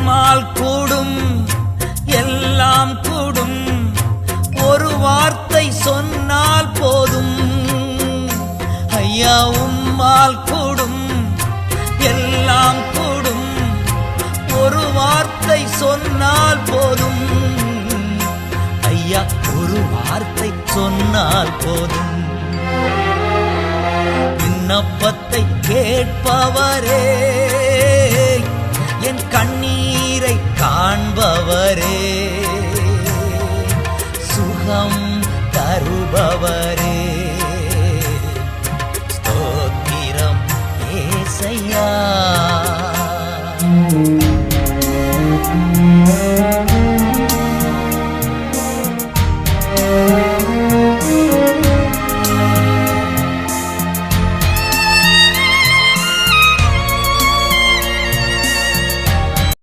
உம்மால் கூடும், எல்லாம் கூடும். ஒரு வார்த்தை சொன்னால் போதும். ஐயா உம்மால் கூடும், எல்லாம் கூடும். ஒரு வார்த்தை சொன்னால் போதும். ஐயா ஒரு வார்த்தை சொன்னால் போதும். விண்ணப்பத்தை கேட்பவரே, என் கண்ணீரை காண்பவரே, சுகம் தருபவரே, ஸ்தோத்திரம் ஏசையா.